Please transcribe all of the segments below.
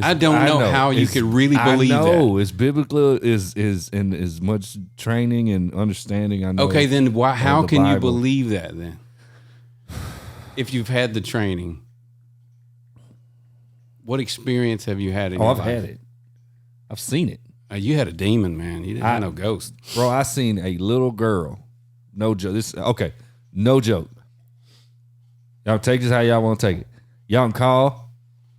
I don't know how you could really believe that. I know. It's biblical, is in as much training and understanding. I know. Okay, then how can you Bible. believe that then? If you've had the training. What experience have you had in your life? I've had it. I've seen it. You had a demon, man. You didn't have no ghost. Bro, I seen a little girl. No joke. No joke. Y'all take this how y'all want to take it. Y'all can call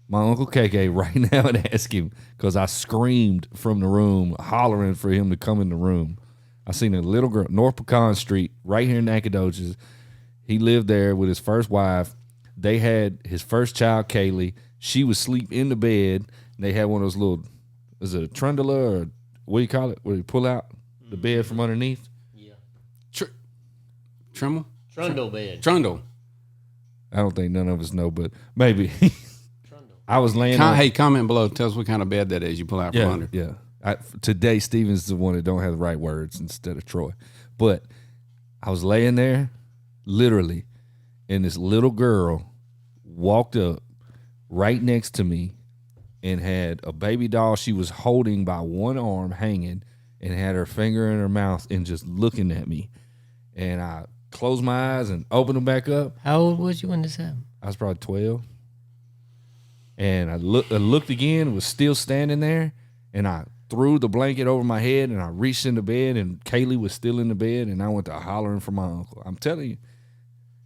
my Uncle KK right now and ask him, because I screamed from the room, hollering for him to come in the room. I seen a little girl, North Pecan Street, right here in Nacogdoches. He lived there with his first wife. They had his first child, Kaylee. She was asleep in the bed. They had one of those little, is it a trundler or what do you call it, where you pull out the bed from underneath? Yeah. Trundle? Trundle bed. Trundle. I don't think none of us know, but maybe. I was laying Hey, comment below. Tell us what kind of bed that is you pull out from under. Yeah. Today, Steven's the one that don't have the right words instead of Troy. But I was laying there, literally, and this little girl walked up right next to me and had a baby doll she was holding by one arm hanging and had her finger in her mouth and just looking at me. And I closed my eyes and opened them back up. How old was you when this happened? I was probably 12. And I looked again, was still standing there, and I threw the blanket over my head and I reached in the bed and Kaylee was still in the bed and I went to hollering for my uncle. I'm telling you.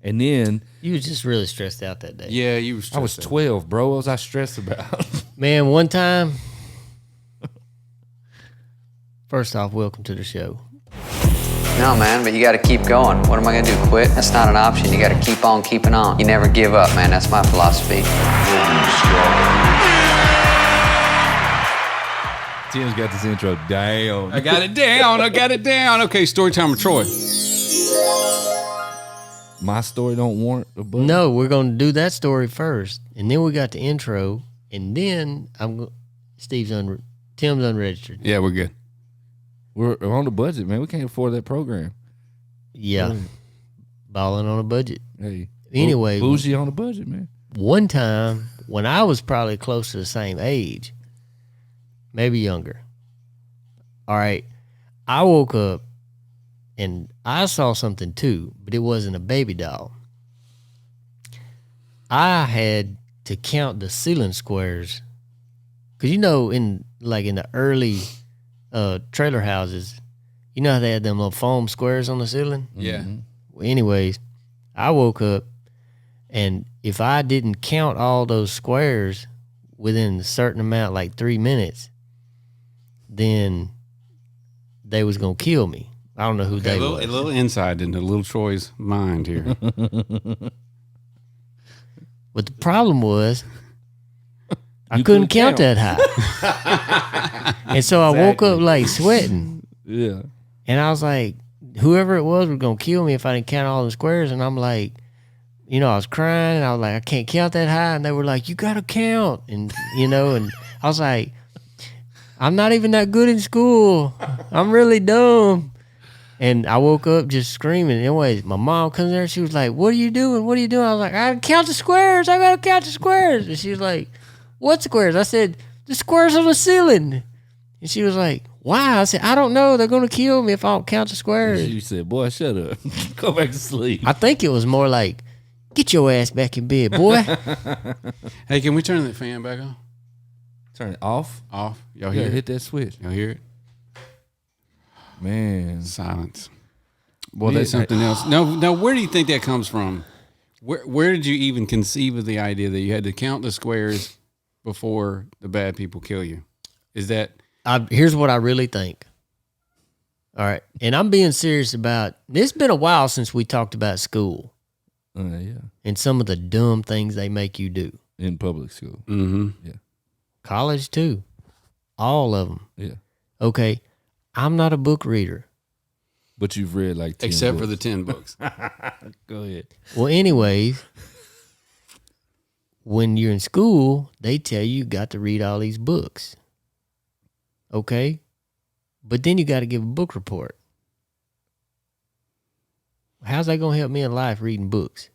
And then you was just really stressed out that day. Yeah, you were stressed I was 12, bro. What was I stressed about? Man, one time. First off, welcome to the show. No, man, but you got to keep going. What am I going to do, quit? That's not an option. You got to keep on keeping on. You never give up, man. That's my philosophy. Tim's got this intro down. I got it down. Okay, story time with Troy. My story don't warrant a book. No, we're going to do that story first, and then we got the intro, and then Tim's unregistered. Yeah, we're good. We're on the budget, man. We can't afford that program. Yeah, balling on a budget. Hey, anyway, bougie on the budget, man. One time when I was probably close to the same age, maybe younger. All right, I woke up and I saw something too, but it wasn't a baby doll. I had to count the ceiling squares, because in the early trailer houses, you know how they had them little foam squares on the ceiling? Yeah. Well, anyways, I woke up, and if I didn't count all those squares within a certain amount, like 3 minutes, then they was going to kill me. I don't know who they was. A little insight into little Troy's mind here. But the problem was, I couldn't count that high. And so I woke up like sweating. Yeah. And I was like, whoever it was going to kill me if I didn't count all the squares. And I'm like, I was crying. And I was like, I can't count that high. And they were like, you got to count. And, and I was like, I'm not even that good in school. I'm really dumb. And I woke up just screaming. Anyways, my mom comes there. She was like, what are you doing? What are you doing? I was like, I got to count the squares. I got to count the squares. And she was like, what squares? I said, the squares on the ceiling. And she was like, why? I said, I don't know. They're going to kill me if I don't count the squares. She said, boy, shut up. Go back to sleep. I think it was more like, get your ass back in bed, boy. Hey, can we turn that fan back on? Turn it off? Off. Y'all hear it? Hit that switch. Y'all hear it? Man. Silence. Well, that's something else. No, where do you think that comes from? Where did you even conceive of the idea that you had to count the squares before the bad people kill you? Is that... Here's what I really think. All right. And I'm being serious about... It's been a while since we talked about school. Yeah. And some of the dumb things they make you do. In public school. Mm-hmm. Yeah. College, too. All of them. Yeah. Okay. I'm not a book reader. But you've read like 10 Except books. for the 10 books. Go ahead. Well, anyways, when you're in school, they tell you got to read all these books. Okay? But then you got to give a book report. How's that going to help me in life reading books?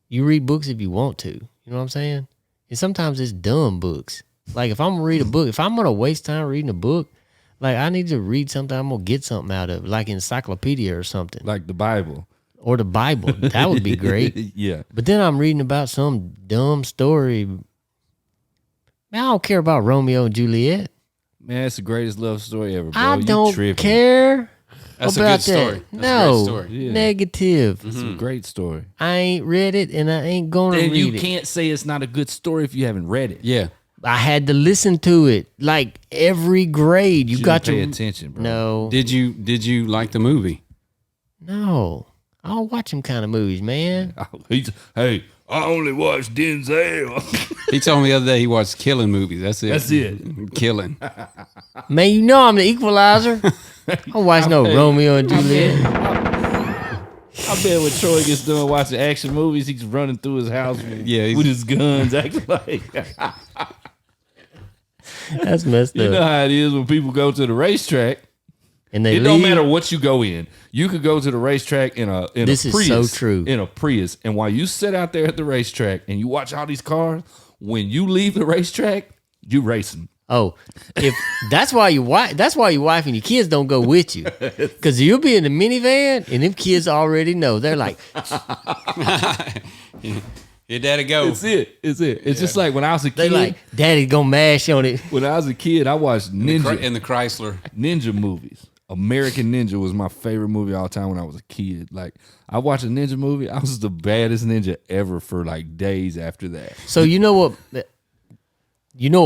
You read books if you want to. You know what I'm saying? And sometimes it's dumb books. Like if I'm gonna read a book, if I'm gonna waste time reading a book, like I need to read something I'm gonna get something out of, like encyclopedia or something, Like the Bible. or the Bible. That would be great. Yeah. But then I'm reading about some dumb story. Man, I don't care about Romeo and Juliet. Man, it's the greatest love story ever, bro. I You don't tripping. care That's a about good story. that. That's a No, great story. Yeah. negative. It's a great story. I ain't read it, and I ain't gonna Then read you it. can't say it's not a good story if you haven't read it. Yeah. I had to listen to it like every grade. You got pay to attention, bro. No, Did you like the movie? no. I don't watch them kind of movies, man. Hey, I only watch Denzel. He told me the other day he watched killing movies. That's it. That's it. Killing. Man, you know I'm the equalizer. I don't watch no Romeo and Juliet. I bet when Troy gets done watching action movies, he's running through his house with his guns, acting like. That's messed You up. know how it is when people go to the racetrack. And they It don't matter what you go in. You could go to the racetrack in a This is Prius. so true. In a Prius. And while you sit out there at the racetrack and you watch all these cars, when you leave the racetrack, you racing. Oh, if that's why your wife and your kids don't go with you, because you'll be in the minivan and them kids already know. They're like, Your daddy go. It's it. It's just like when I was a they kid. like, Daddy gonna mash on it. When I was a kid, I watched ninja In the Chrysler. ninja movies. American Ninja was my favorite movie all the time when I was a kid. Like I watched a ninja movie. I was the baddest ninja ever for like days after that. So you know what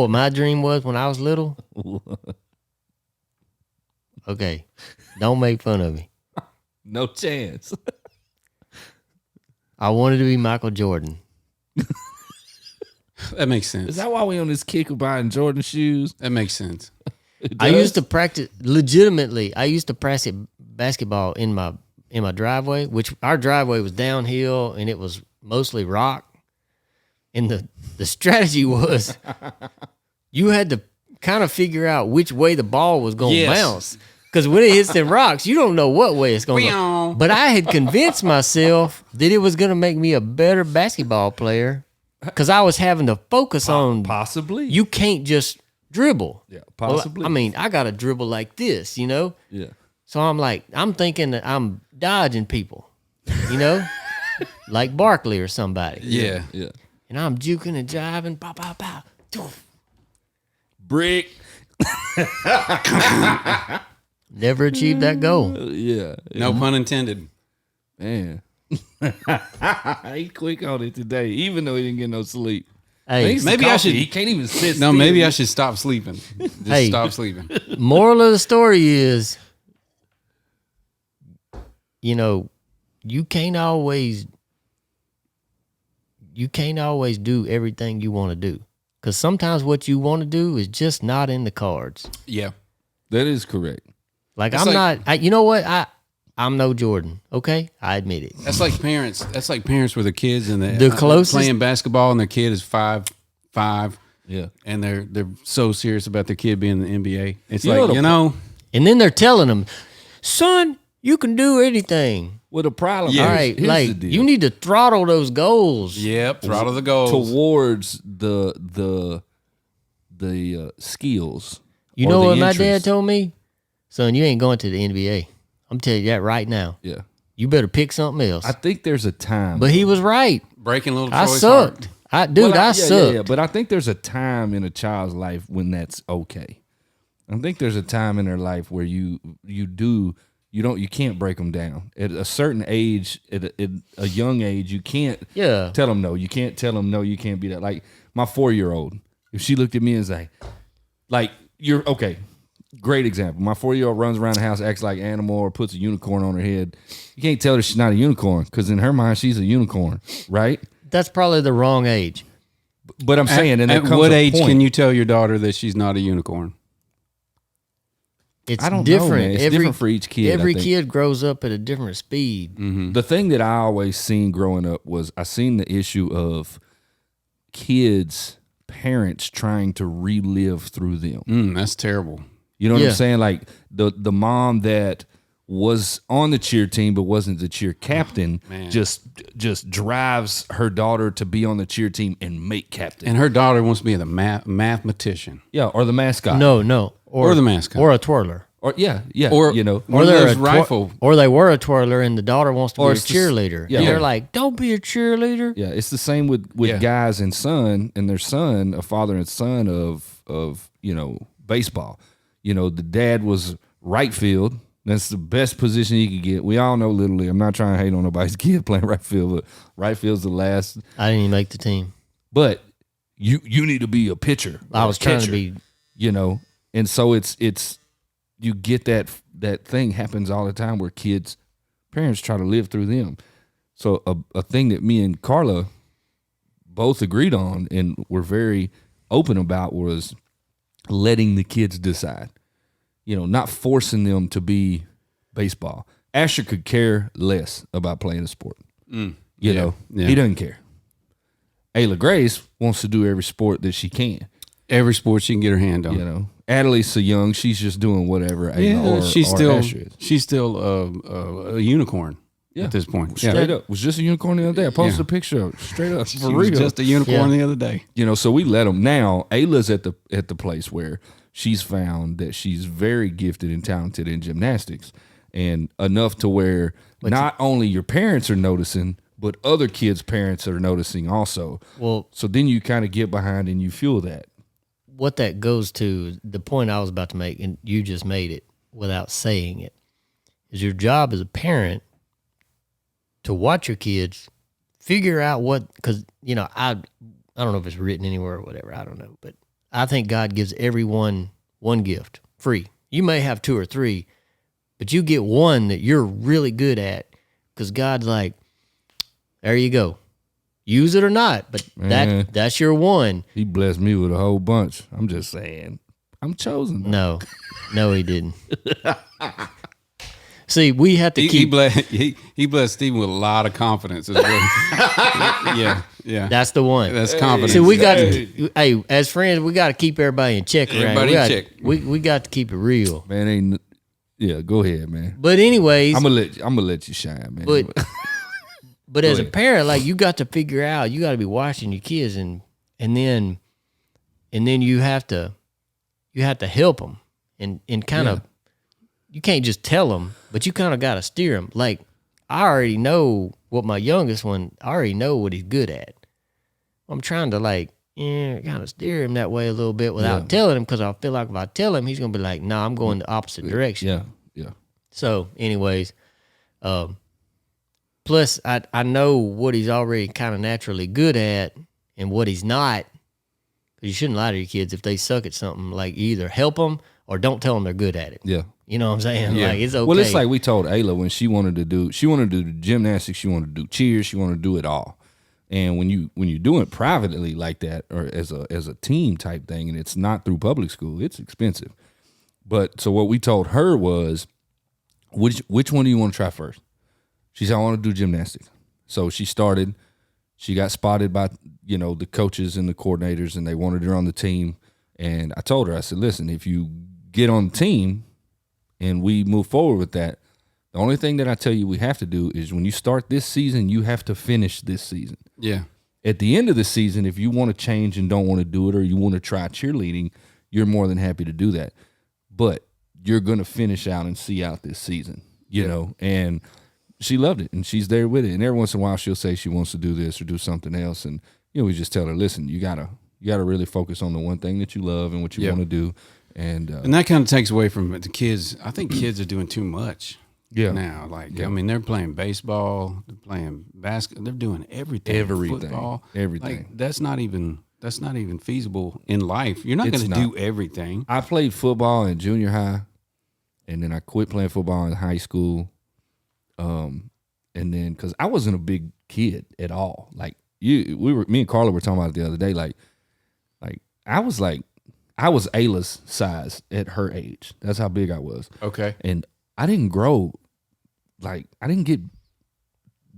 my dream was when I was little? Okay, don't make fun of me. No chance. I wanted to be Michael Jordan. That makes sense. Is that why we on this kick of buying Jordan shoes? That makes sense. I used to practice legitimately. I used to practice basketball in my driveway, which our driveway was downhill and it was mostly rock. And the strategy was you had to kind of figure out which way the ball was going to bounce. Because when it hits the rocks, you don't know what way it's going to go. But I had convinced myself that it was going to make me a better basketball player because I was having to focus on Possibly. you can't just dribble. Yeah, possibly. Well, I mean, I got to dribble like this, you know? Yeah. So I'm thinking that I'm dodging people, you know? Like Barkley or somebody. Yeah. Yeah. And I'm juking and jiving, pow, pow, pow. Doof. Brick. Never achieved that goal. Yeah. No pun intended. Man. He quick on it today, even though he didn't get no sleep. Hey, Thanks to maybe I coffee, should- He can't even sit No, still. maybe I should stop sleeping. Just Hey. stop sleeping. moral of the story is, you know, you can't always do everything you want to do. Because sometimes what you want to do is just not in the cards. Yeah. That is correct. Like It's I'm like- not. You know what? I'm no Jordan. Okay, I admit it. That's like parents. That's like parents with their kids and The closest- playing basketball and their kid is five, Yeah. and they're so serious about their kid being in the NBA. It's You know like the- And then they're telling them, "Son, you can do anything." Well, the problem Yeah. All is, right, here's like the deal. you need to throttle those goals. yep, throttle the goals. towards the skills. You or know the what my dad interests. told me? Son, you ain't going to the NBA. I'm telling you that right now. Yeah. You better pick something else. I think there's a time. But he was right. Breaking little I Troy's sucked. heart. I sucked. Yeah, but I think there's a time in a child's life when that's okay. I think there's a time in their life where you can't break them down. At a certain age, at a young age, you can't Yeah. tell them no. You can't tell them no. You can't be that. Like my 4-year-old, if she looked at me and was like you're okay. Great example. My 4-year-old runs around the house, acts like an animal, or puts a unicorn on her head. You can't tell her she's not a unicorn because in her mind she's a unicorn, right? That's probably the wrong age. But I'm saying, and there At comes what a age point. can you tell your daughter that she's not a unicorn? It's I don't different. know, man. It's different for each kid. Every I think. kid grows up at a different speed. The thing that I always seen growing up was I seen the issue of kids, parents trying to relive through them. That's terrible. You know what Yeah. I'm saying? Like the mom that was on the cheer team but wasn't the cheer captain, just drives her daughter to be on the cheer team and make captain. And her daughter wants to be the mathematician. Yeah, or the mascot. No. Or the mascot. Or a twirler. Or yeah, Or you know, or those rifle. Or they were a twirler and the daughter wants to be a cheerleader. Yeah. And they're like, don't be a cheerleader. yeah, it's the same with guys and their son, a father and son of baseball. You know, the dad was right field. That's the best position he could get. We all know Little League. I'm not trying to hate on nobody's kid playing right field, but right field's the last. I didn't even make the team. But you need to be a pitcher. I was trying to be. And so it's you get that thing happens all the time where parents try to live through them. So a thing that me and Carla both agreed on and were very open about was letting the kids decide. Not forcing them to be baseball. Asher could care less about playing a sport. He doesn't care. Ayla Grace wants to do every sport that she can. Every sport she can get her hand on. Adelie's so young, she's just doing whatever. She's Asher is. She's still a unicorn at this point. Straight up. Was just a unicorn the other day. I posted a picture of it. Straight up. She was just a unicorn the other day. So we let them. Now, Ayla's at the place where she's found that she's very gifted and talented in gymnastics, and enough to where not only your parents are noticing, but other kids' parents are noticing also. Well, so then you kind of get behind and you fuel that. What that goes to, the point I was about to make, and you just made it without saying it, is your job as a parent to watch your kids, figure out what, because, I don't know if it's written anywhere or whatever, I don't know, but I think God gives everyone one gift, free. You may have 2 or 3, but you get one that you're really good at, because God's like, there you go. Use it or not, but that's your one. He blessed me with a whole bunch. I'm just saying, I'm chosen. No, he didn't. See, we have to keep. He blessed Stephen with a lot of confidence as well. yeah. That's the one. That's confidence. See, we got to, as friends, we got to keep everybody in check. Everybody in check. We got to keep it real. Man, go ahead, man. But anyways, I'm gonna let you shine, man. But as a parent, like, you got to figure out, you got to be watching your kids, and then you have to help them and kind of, you can't just tell them, but you kind of got to steer them. Like, I already know what my youngest one, I already know what he's good at. I'm trying to kind of steer him that way a little bit without telling him, because I feel like if I tell him, he's gonna be like, "Nah, I'm going the opposite direction." Yeah. So, anyways, plus, I know what he's already kind of naturally good at and what he's not. Because you shouldn't lie to your kids if they suck at something. Like, you either help them or don't tell them they're good at it. Yeah. You know what I'm saying? Yeah. Like, it's okay. Well, it's like we told Ayla when she wanted to do gymnastics, she wanted to do cheers, she wanted to do it all. And when you do it privately like that, or as a team type thing, and it's not through public school, it's expensive. But so what we told her was, which one do you want to try first? She said, I want to do gymnastics. So she started. She got spotted by, the coaches and the coordinators, and they wanted her on the team. And I told her, I said, listen, if you get on the team and we move forward with that, the only thing that I tell you we have to do is when you start this season, you have to finish this season. Yeah. At the end of the season, if you want to change and don't want to do it, or you want to try cheerleading, you're more than happy to do that. But you're going to finish out and see out this season, and she loved it, and she's there with it. And every once in a while, she'll say she wants to do this or do something else, and we just tell her, listen, you gotta really focus on the one thing that you love and what you want to do, and that kind of takes away from the kids. I think kids are doing too much now. I mean, they're playing baseball, they're playing basketball, they're doing everything, football, everything. Like, that's not even feasible in life. You're not going to do everything. I played football in junior high, and then I quit playing football in high school. And then, cause I wasn't a big kid at all. Like me and Carla were talking about it the other day. Like I was Ayla's size at her age. That's how big I was. Okay. And I didn't grow, I didn't get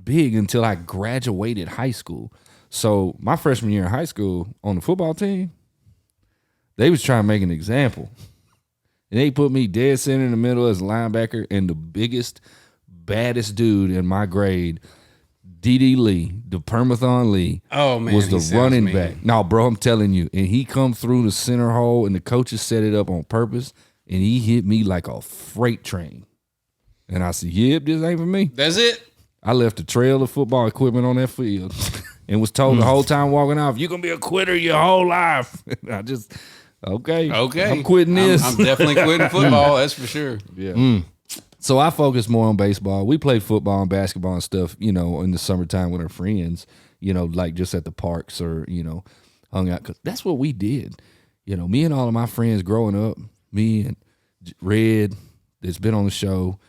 big until I graduated high school. So my freshman year in high school on the football team, they was trying to make an example. And they put me dead center in the middle as a linebacker, and the biggest, baddest dude in my grade, D.D. Lee, the Permathon Lee, Oh, man, was he the sounds running mean. back. No, bro, I'm telling you. And he come through the center hole, and the coaches set it up on purpose, and he hit me like a freight train. And I said, yep, this ain't for me. That's it. I left a trail of football equipment on that field and was told the whole time walking off, you're going to be a quitter your whole life. I just, okay, I'm quitting this. I'm definitely quitting football. That's for sure. Yeah. So I focus more on baseball. We play football and basketball and stuff, you know, in the summertime with our friends, you know, like just at the parks or, you know, hung out. 'Cause that's what we did. You know, me and all of my friends growing up, me and Red, that's been on the show,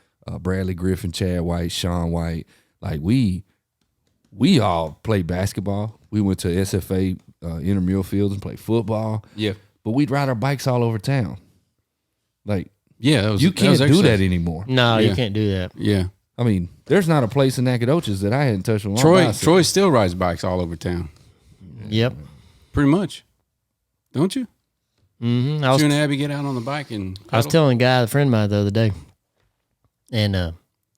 Bradley Griffin, Chad White, Sean White, like we all played basketball. We went to SFA intramural fields and played football. Yeah. But we'd ride our bikes all over town. Like, Yeah. That was, you that can't was do exercise. that anymore. No, Yeah. you can't do that. Yeah. I mean, there's not a place in Nacogdoches that I hadn't touched with my bicycle. Troy still rides bikes all over town. Yep. Pretty much. Don't you? Mm-hmm. You and Abby get out on the bike and I was pedal? telling a guy, a friend of mine, the other day, and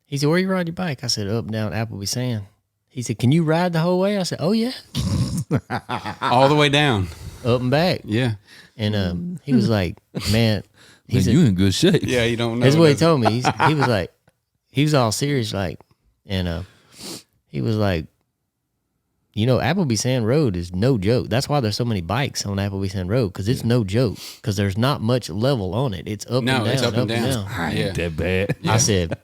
he said, "Where you ride your bike?" I said, "Up and down Appleby Sand." He said, "Can you ride the whole way?" I said, "Oh yeah, all the way down. up and back." Yeah. And he was like, "Man," he Man, said, you in good shape. Yeah, you don't know. "That's what he does it? told me." He was like, he was all serious, like, and he was like, "You know, Appleby Sand Road is no joke. That's why there's so many bikes on Appleby Sand Road, because it's no joke. Because there's not much level on it. It's up No, and down, it's up and down. I ain't Yeah. that bad. I said,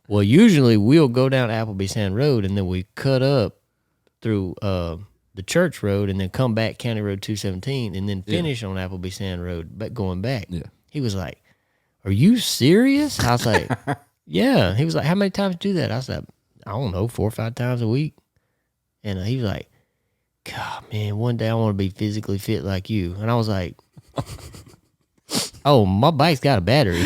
well, usually we'll go down Appleby Sand Road and then we cut up through the Church Road and then come back County Road 217 and then finish on Appleby Sand Road, but going back." Yeah. He was like, "Are you serious?" I was like, "Yeah." He was like, "How many times do that?" I was like, "I don't know, 4 or 5 times a week." And he was like, "God, man, one day I want to be physically fit like you." And I was like, "Oh, my bike's got a battery."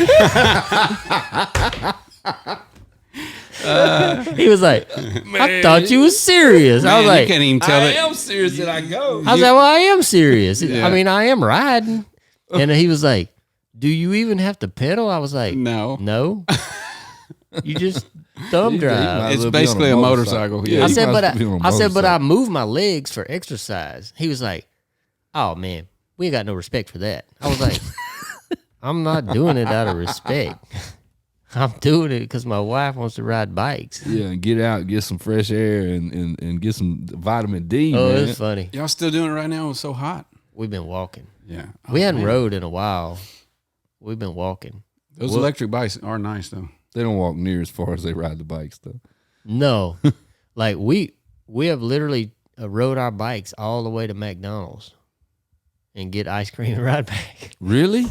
He was like, "I thought you was serious." I was Man, you like, can't even tell I it. am serious that I go. I was like, "Well, I am serious. Yeah. I mean, I am riding." And he was like, "Do you even have to pedal?" I was like, No. "No. You just thumb drive." It's basically a motorcycle. Yeah. I you said, might "But be on a I said, but I motorcycle. move my legs for exercise." He was like, "Oh man, we ain't got no respect for that." I was like, "I'm not doing it out of respect. I'm doing it because my wife wants to ride bikes." Yeah, and get out, get some fresh air, and get some vitamin D, Oh, man. it's funny. Y'all still doing it right now? It's so hot. We've been walking. Yeah. We hadn't man. rode in a while. We've been walking. Those electric bikes are nice though. They don't walk near as far as they ride the bikes, though. No, like we have literally rode our bikes all the way to McDonald's and get ice cream and ride back. Really?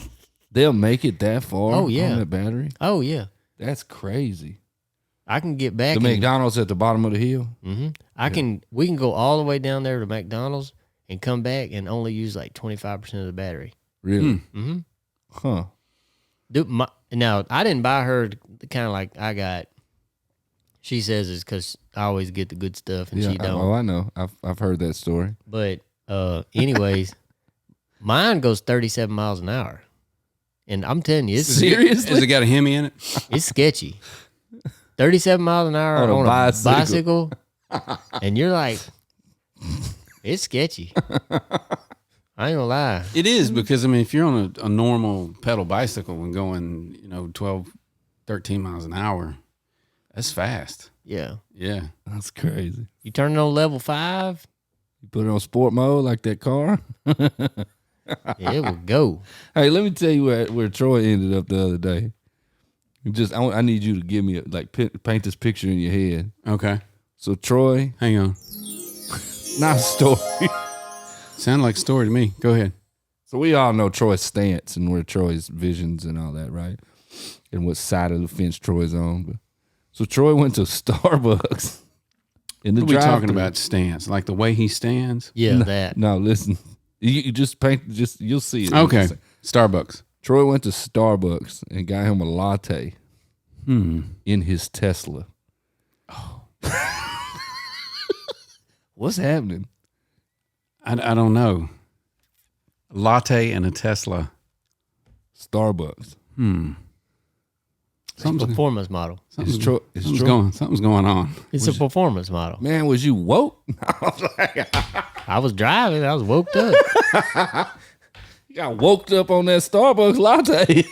They'll make it that far? Oh, yeah. On that battery? Oh yeah, That's crazy. I can get back. The McDonald's at the bottom of the hill? We can go all the way down there to McDonald's and come back and only use like 25% of the battery. Really? Mm-hmm. Huh. Now I didn't buy her the kind of like I got. She says it's because I always get the good stuff and Yeah. she don't. Oh, I know. I've heard that story. But anyways, mine goes 37 miles an hour. And I'm telling you, it's Seriously? Has it got a Hemi in it? it's sketchy. 37 miles an hour On a on a bicycle. bicycle. And you're like, it's sketchy. I ain't gonna lie. It is because I mean, if you're on a normal pedal bicycle and going, 12, 13 miles an hour, that's fast. Yeah. Yeah. That's crazy. You turn it on level 5, You put it on sport mode like that car? it will go. Hey, let me tell you where Troy ended up the other day. I need you to give me paint this picture in your head. Okay. So Troy, Hang on. not a story. Sound like a story to me. Go ahead. So we all know Troy's stance and where Troy's visions and all that, right? And what side of the fence Troy's on. So Troy went to Starbucks. In the What are we talking drive-thru. about stance? Like the way he stands? Yeah, that. No, listen. You just paint. You'll see it. Okay. Starbucks. Troy went to Starbucks and got him a latte in his Tesla. Oh. What's happening? I don't know. Latte and a Tesla. Starbucks. It's a performance model. It's true. Something's going on. It's a performance model. Man, was you woke? I was driving. I was woke up. You got woke up on that Starbucks latte.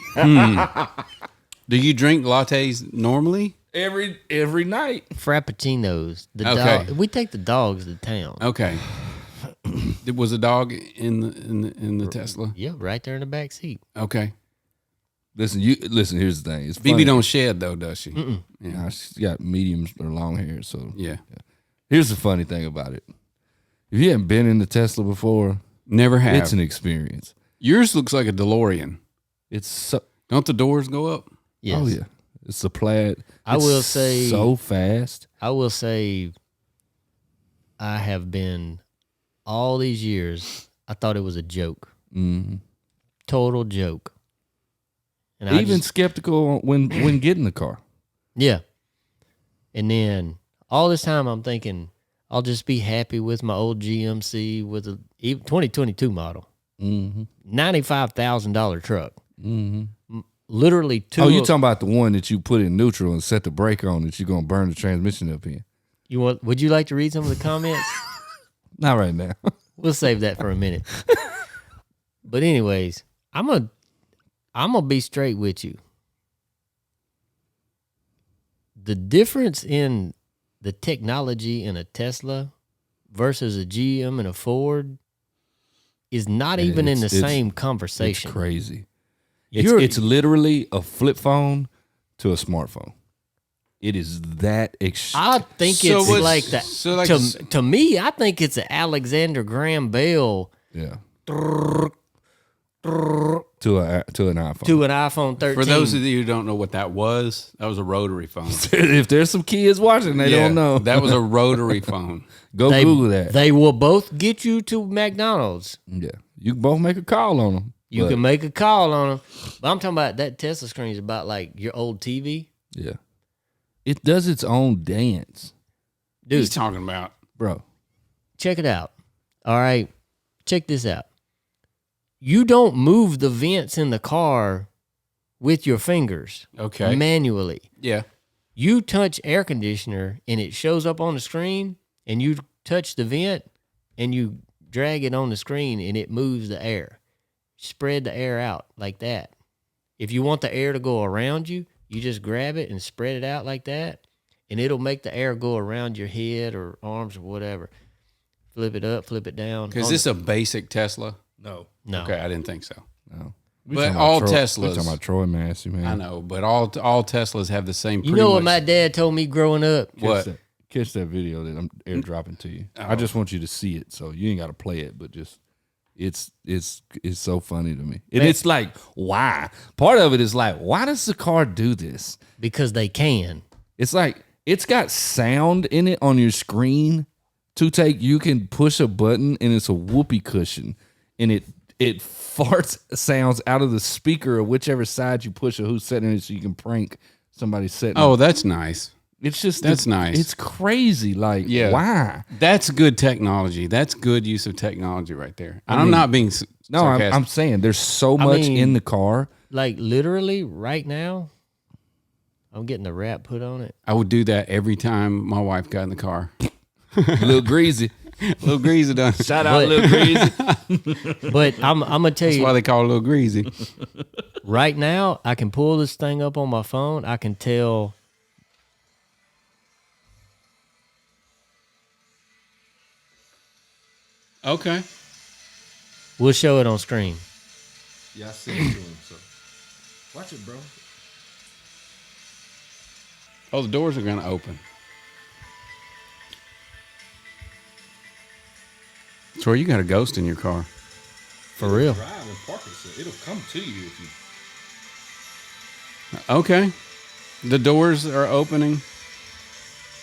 Do you drink lattes normally? every night. Frappuccinos. Okay. We take the dogs to town. Okay. Was a dog in the Tesla? Yeah, right there in the back seat. Okay. Listen, here's the thing. It's BB funny. don't shed though, does she? Nah, she's got medium or long hair. So Yeah. here's the funny thing about it. If you haven't been in the Tesla before, Never have. it's an experience. Yours looks like a DeLorean. It's so. Don't the doors go up? Yes. Oh yeah, it's a plaid. I It's will say- so fast. I will say I have been all these years, I thought it was a joke. Mm-hmm. Total joke. And Even skeptical when getting the car. yeah. And then all this time I'm thinking I'll just be happy with my old GMC with a 2022 model. Mm-hmm. $95,000 truck. Mm-hmm. Literally two. Oh, you talking about the one that you put in neutral and set the brake on that you're gonna burn the transmission up in? Would you like to read some of the comments? Not right now. We'll save that for a minute. But anyways, I'm gonna be straight with you. The difference in the technology in a Tesla versus a GM and a Ford is not even in the same conversation. It's crazy. It's literally a flip phone to a smartphone. It is that I think So it's what's- like that. so like- to me, I think it's an Alexander Graham Bell yeah. To an iPhone. to an iPhone 13. For those of you who don't know what that was a rotary phone. If there's some kids watching, they don't know. That was a rotary phone. Go Google that. They will both get you to McDonald's. Yeah, you can both make a call on them. You can make a call on them. But I'm talking about that Tesla screen is about like your old TV. Yeah, it does its own dance, Dude, He's talking about. bro. check it out. All right. Check this out. You don't move the vents in the car with your fingers Okay. manually. Yeah. You touch air conditioner and it shows up on the screen, and you touch the vent and you drag it on the screen and it moves the air. Spread the air out like that. If you want the air to go around you, you just grab it and spread it out like that, and it'll make the air go around your head or arms or whatever. Flip it up, flip it down. Is this a basic Tesla? No, No. Okay, I didn't think so. no. But all We're Teslas, talking about Troy Massey, man. I know, but all Teslas have the same. You pretty know what much- my dad told me growing up? What? Catch that video that I'm airdropping to you. I just want you to see it, so you ain't got to play it, but just it's so funny to me. And it's like, why? Part of it is like, why does the car do this? Because they can. It's like it's got sound in it on your screen to take. You can push a button and it's a whoopee cushion, and it farts sounds out of the speaker of whichever side you push or who's setting it, so you can prank somebody setting. Oh, that's nice. It's just That's nice. It's crazy. Like, Yeah. why? That's good technology. That's good use of technology right there. And I'm not being No, sarcastic. I'm saying there's so much mean- in the car. Like literally right now, I'm getting the wrap put on it. I would do that every time my wife got in the car. A little greasy. Little Greasy done. Shout out, Little Greasy. But I'm gonna tell That's you why they call it Little Greasy. right now, I can pull this thing up on my phone. I can tell. Okay. We'll show it on screen. Yeah, I sent it to him. So watch it, bro. Oh, the doors are going to open. Troy, you got a ghost in your car. For real. Drive and park it, so it'll come to you if you. Okay. The doors are opening.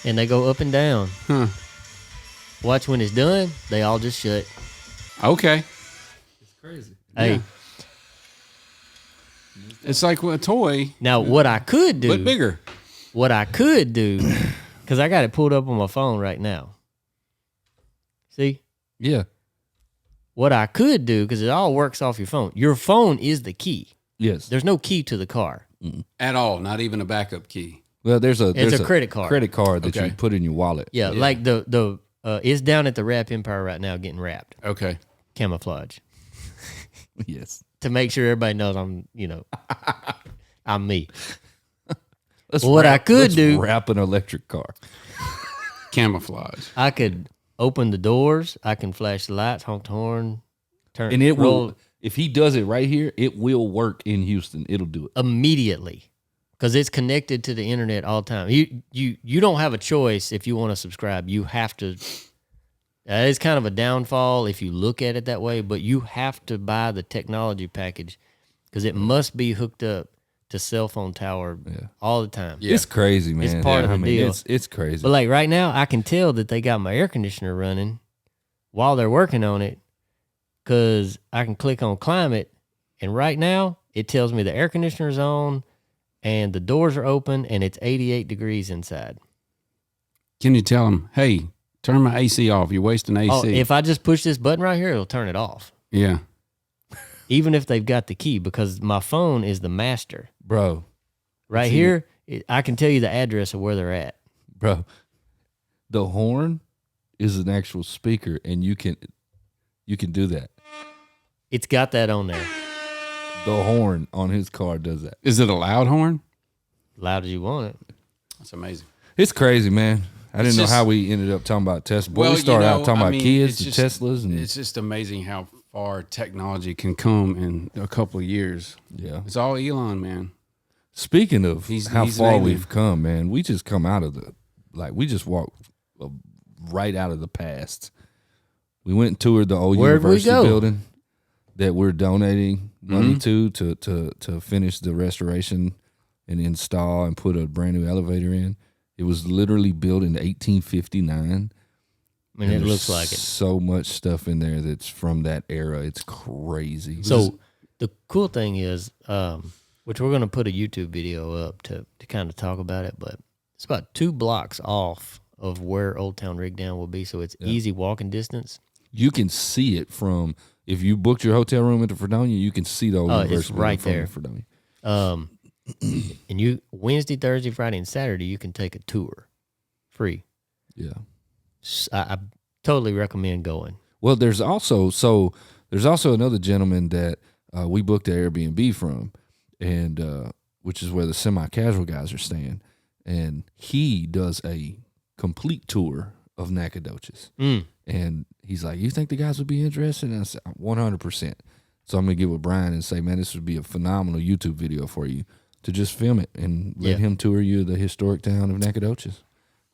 And they go up and down. Huh. Watch when it's done, they all just shut. Okay. It's crazy. Hey, It's like a toy, now what I could do, but bigger. what I could do, because I got it pulled up on my phone right now. See? Yeah. What I could do, because it all works off your phone. Your phone is the key. Yes. There's no key to the car. At all, not even a backup key. Well, there's a credit card. Credit card that Okay. you put in your wallet. Yeah, like the it's down at the Wrap Empire right now getting wrapped. Okay. Camouflage. Yes. To make sure everybody knows I'm, I'm me. Let's What I could do- wrap an electric car. Camouflage. I could open the doors. I can flash the lights, honk the horn, turn, And it roll will, if he does it right here, it will work in Houston. It'll do it. immediately because it's connected to the internet all the time. You don't have a choice if you want to subscribe. You have to. It's kind of a downfall if you look at it that way, but you have to buy the technology package because it must be hooked up to cell phone tower all the time. Yeah. It's crazy, man. It's part of the deal. It's crazy. But like right now, I can tell that they got my air conditioner running while they're working on it because I can click on climate, and right now it tells me the air conditioner's on and the doors are open and it's 88 degrees inside. Can you tell them, hey, turn my AC off? You're wasting AC. Oh, if I just push this button right here, it'll turn it off. Yeah. Even if they've got the key, because my phone is the master. Bro, Right here, I can tell you the address of where they're at. bro, the horn is an actual speaker, and you can do that. It's got that on there. The horn on his car does that. Is it a loud horn? Loud as you want it. That's amazing. It's crazy, man. I didn't It's know just- how we ended up talking about Tesla. Well, we started out talking I about mean, kids it's and just- Teslas, and It's just amazing how far technology can come in a couple of years. yeah. It's all Elon, man. Speaking of He's how an far alien. we've come, man, we just come out of we just walked right out of the past. We went and toured the old Where'd we university go? building that we're donating money to finish the restoration and install and put a brand new elevator in. It was literally built in 1859. I mean, it And looks there's like it. so much stuff in there that's from that era. It's crazy. So the cool thing is, which we're going to put a YouTube video up to kind of talk about it, but it's about 2 blocks off of where Oldtown Rig Down will be, so it's easy walking distance. You can see it from, if you booked your hotel room at the Fredonia, you can see the old Oh, university it's right from there. the Fredonia. And you Wednesday, Thursday, Friday, and Saturday, you can take a tour free. Yeah. I totally recommend going. Well, there's also another gentleman that we booked the Airbnb from, and which is where the semi-casual guys are staying, and he does a complete tour of Nacogdoches. And he's like, "You think the guys would be interested?" And I said, "100%." So I'm gonna get with Brian and say, "Man, this would be a phenomenal YouTube video for you to just film it and let him tour you the historic town of Nacogdoches.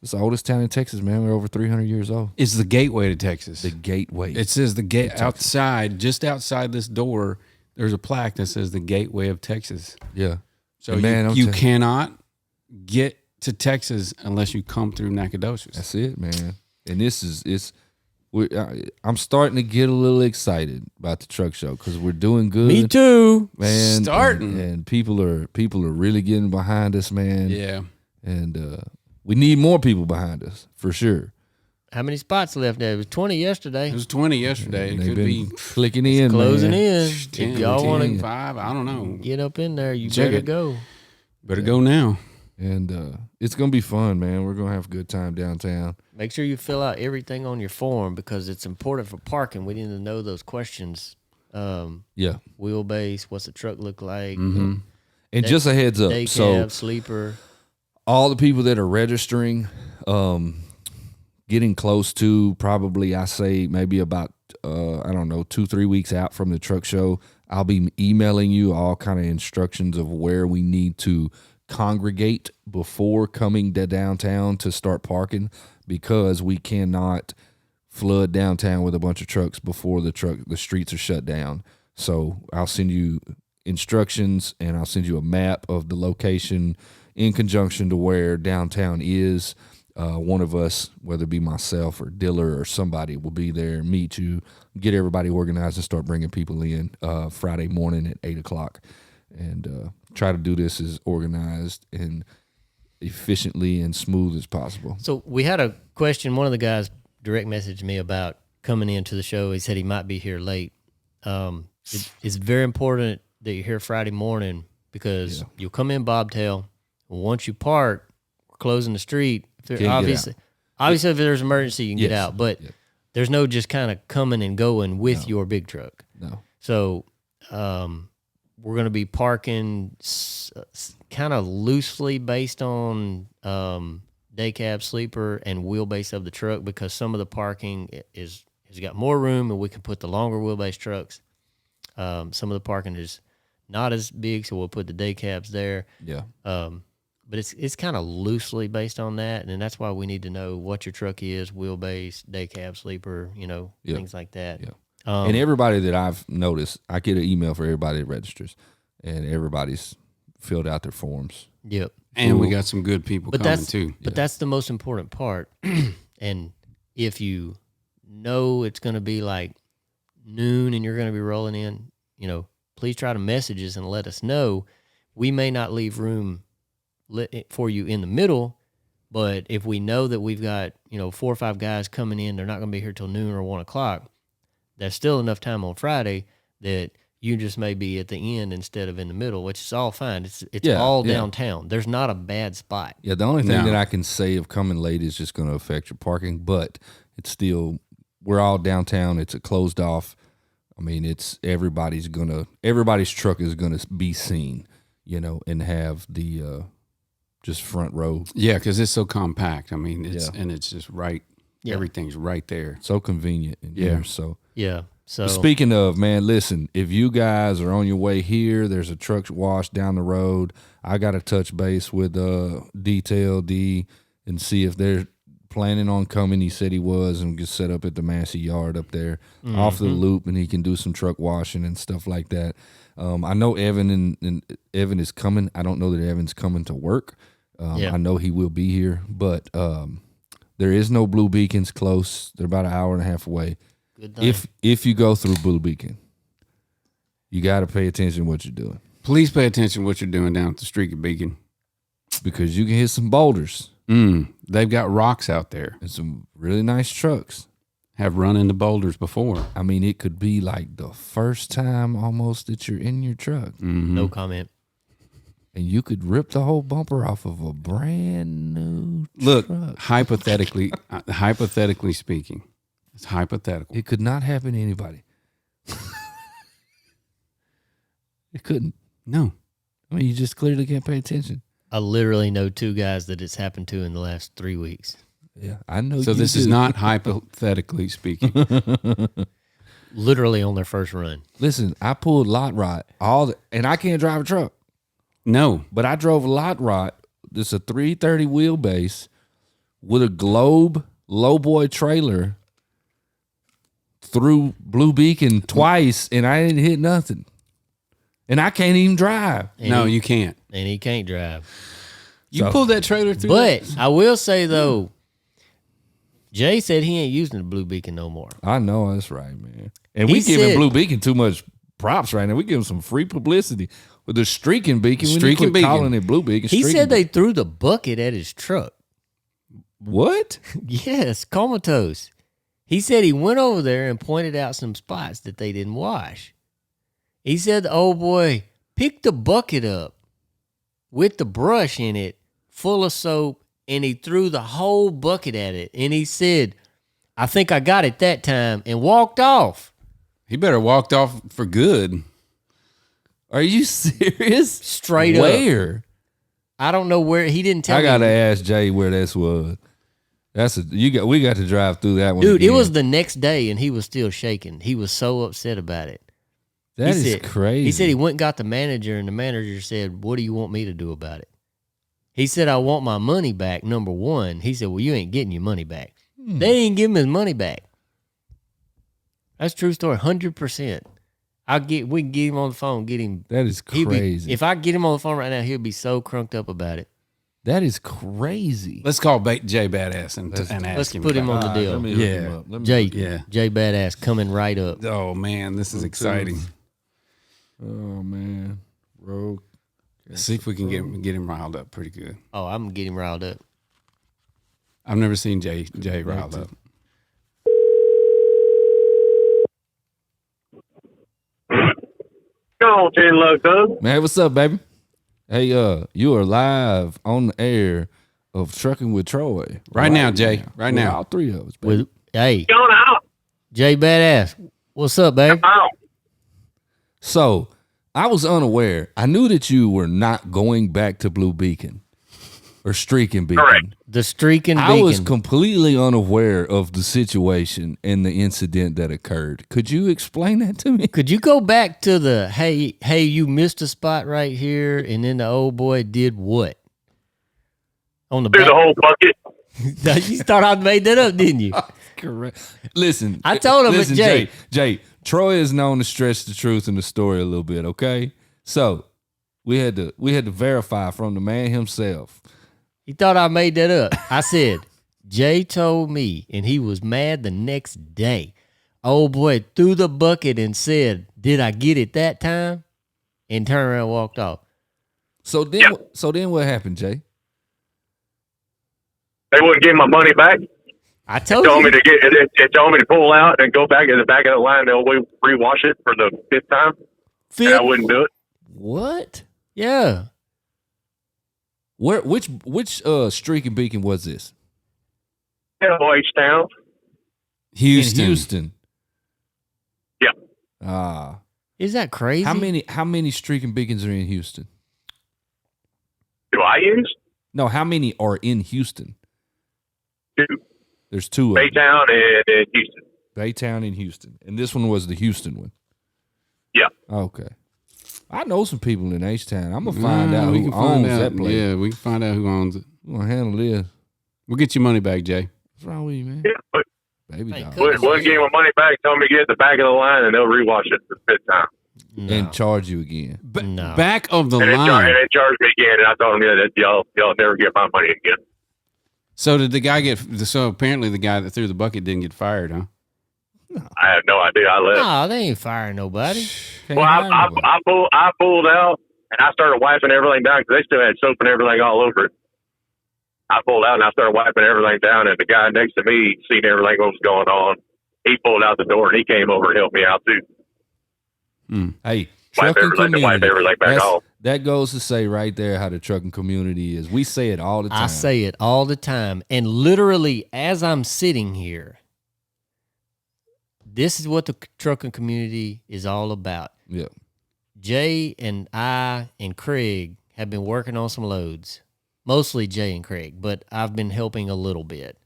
It's the oldest town in Texas, man. We're over 300 years old. It's the gateway to Texas. The gateway. It says the gate outside, just outside this door. There's a plaque that says the gateway of Texas. yeah. So And man, I'm you telling- cannot get to Texas unless you come through Nacogdoches. That's it, man. And this is I'm starting to get a little excited about the truck show because we're doing good. Me too. man. Starting. and people are really getting behind us, man. Yeah. And we need more people behind us for sure. How many spots left there? It was 20 yesterday. It was 20 yesterday. And It they've could been be clicking in, Closing man. in. 10, If y'all want 10, to 5. I don't know. get up in there, you Check better it. go. Better go now. And it's gonna be fun, man. We're gonna have a good time downtown. Make sure you fill out everything on your form because it's important for parking. We need to know those questions. Yeah. Wheelbase, what's the truck look like? And just a heads up, Day so cab, sleeper. all the people that are registering, getting close to probably, I say maybe about, 2-3 weeks out from the truck show, I'll be emailing you all kind of instructions of where we need to congregate before coming to downtown to start parking, because we cannot flood downtown with a bunch of trucks before the streets are shut down. So I'll send you instructions and I'll send you a map of the location in conjunction to where downtown is. One of us, whether it be myself or Diller or somebody, will be there, meet you, get everybody organized, and start bringing people in Friday morning at 8:00, and try to do this as organized and efficiently and smooth as possible. So we had a question. One of the guys direct messaged me about coming into the show. He said he might be here late. It's very important that you're here Friday morning because you'll come in bobtail. Once you park, we're closing the street. Obviously, if there's an emergency, you can get out. But there's no just kind of coming and going with your big truck. No. So we're going to be parking kind of loosely based on day cab, sleeper, and wheelbase of the truck because some of the parking has got more room and we can put the longer wheelbase trucks. Some of the parking is not as big, so we'll put the day cabs there. Yeah. But it's kind of loosely based on that, and that's why we need to know what your truck is, wheelbase, day cab, sleeper, things like that. Yeah. And everybody that I've noticed, I get an email for everybody that registers, and everybody's filled out their forms. Yep. And we got some good people coming too. But that's the most important part. And if you know it's going to be like noon and you're going to be rolling in, please try to message us and let us know. We may not leave room for you in the middle, but if we know that we've got 4 or 5 guys coming in, they're not going to be here till noon or 1 o'clock. That's still enough time on Friday that you just may be at the end instead of in the middle, which is all fine. It's all downtown. There's not a bad spot. Yeah, the only thing that I can say of coming late is just going to affect your parking, but it's still, we're all downtown. It's a closed off. I mean, it's everybody's truck is going to be seen, and have the just front row. Yeah, because it's so compact. I mean, it's just right. Yeah. Everything's right there. So convenient. Here, so yeah. So speaking of, man, listen, if you guys are on your way here, there's a truck wash down the road. I got to touch base with Detail D and see if they're planning on coming. He said he was, and get set up at the Massey Yard up there off the loop, and he can do some truck washing and stuff like that. I know Evan and Evan is coming. I don't know that Evan's coming to work. I know he will be here, but there is no Blue Beacons close. They're about an hour and a half away. If you go through Blue Beacon, you got to pay attention to what you're doing. Please pay attention to what you're doing down at the Streaky Beacon. Because you can hit some boulders. They've got rocks out there. And some really nice trucks. Have run into boulders before. I mean, it could be like the first time almost that you're in your truck. Mm-hmm. No comment. And you could rip the whole bumper off of a brand new truck. Look, hypothetically speaking, it's hypothetical. It could not happen to anybody. It couldn't. No. I mean, you just clearly can't pay attention. I literally know 2 guys that it's happened to in the last 3 weeks. Yeah, I know. So this is not hypothetically speaking. Literally on their first run. Listen, I pulled lot rot and I can't drive a truck. No, but I drove a lot rot. This is a 330 wheelbase with a Globe lowboy trailer through Blue Beacon twice, and I didn't hit nothing. And I can't even drive. You can't. And he can't drive. You pulled that trailer through. But I will say, though, Jay said he ain't using the Blue Beacon no more. I know, that's right, man. And we giving Blue Beacon too much props right now. We give them some free publicity. With the Streaking Beacon, we need to quit calling it Blue Beacon. He said they threw the bucket at his truck. What? Yes, comatose. He said he went over there and pointed out some spots that they didn't wash. He said the old boy picked the bucket up with the brush in it, full of soap, and he threw the whole bucket at it. And he said, I think I got it that time, and walked off. He better walked off for good. Are you serious? Straight up. Where? I don't know where. He didn't tell me. I gotta ask Jay where this was. We got to drive through that one. Dude, again. It was the next day and he was still shaking. He was so upset about it. That is crazy. He said he went and got the manager, and the manager said, what do you want me to do about it? He said, I want my money back, number one. He said, well, you ain't getting your money back. They didn't give him his money back. That's a true story, 100%. We can get him on the phone, get him. That is crazy. If I get him on the phone right now, he'll be so crunked up about it. That is crazy. Let's call Jay Badass and ask him. Let's put him on the deal. Jay Badass coming right up. Oh man, this is exciting. Oh man, Rogue. Let's see if we can get him riled up pretty good. Oh, I'm gonna get him riled up. I've never seen Jay riled up. on, Tin Lug Thug? Man, what's up, baby? Hey, you are live on the air of Truckin' with Troy. Right now, Jay. Right With now. all three of us, baby. Hey, Going out. Jay Badass, what's up, babe? Out. So, I was unaware. I knew that you were not going back to Blue Beacon or Streaking Beacon. Correct. The streaking I was beacon. completely unaware of the situation and the incident that occurred. Could you explain that to me? Could you go back to the hey, you missed a spot right here, and then the old boy did what? On the Through back. the whole bucket. You thought I made that up, didn't you? Correct. Listen, I told him, but listen, Jay- Jay, Troy is known to stretch the truth in the story a little bit. Okay, so we had to verify from the man himself. You thought I made that up. I said, Jay told me, and he was mad the next day. Old boy threw the bucket and said, "Did I get it that time?" And turned around and walked off. So then what happened, Jay? They wouldn't give my money back. I told Told me you. to it told me to pull out and go back in the back of the line. They'll rewash it for the fifth time. And I wouldn't do it. What? Yeah. Which Streaking Beacon was this? Town. Houston. In Houston. Yeah. Ah. Is that crazy? How many Streaking Beacons are in Houston? Do I use? No, how many are in Houston? Two. There's two of them. Baytown and Houston. Baytown and Houston. And this one was the Houston one. Yeah. Okay. I know some people in H-Town. I'm going to find out who owns that place. Yeah, we can find out who owns it. I'm going to handle this. We'll get your money back, Jay. What's wrong with you, man? Yeah, but Baby Hey, dog. cool. wouldn't give me my money back. Told me to get at the back of the line and they'll rewash it for the fifth time. No. And charge you again. No. Back of the And they line. charged me again. And I told them, that y'all never get my money again. So did the guy get? So apparently the guy that threw the bucket didn't get fired, huh? I have no idea. I left. No, they ain't firing nobody. Can't Well, hire nobody. I pulled out and I started wiping everything down because they still had soap and everything all over it. I pulled out and I started wiping everything down, and the guy next to me seen everything what was going on. He pulled out the door and he came over and helped me out too. Hey, Wipe trucking everything, wipe community. everything back off. That goes to say right there how the trucking community is. We say it all the time. I say it all the time. And literally, as I'm sitting here, this is what the trucking community is all about. Yeah. Jay and I and Craig have been working on some loads. Mostly Jay and Craig, but I've been helping a little bit.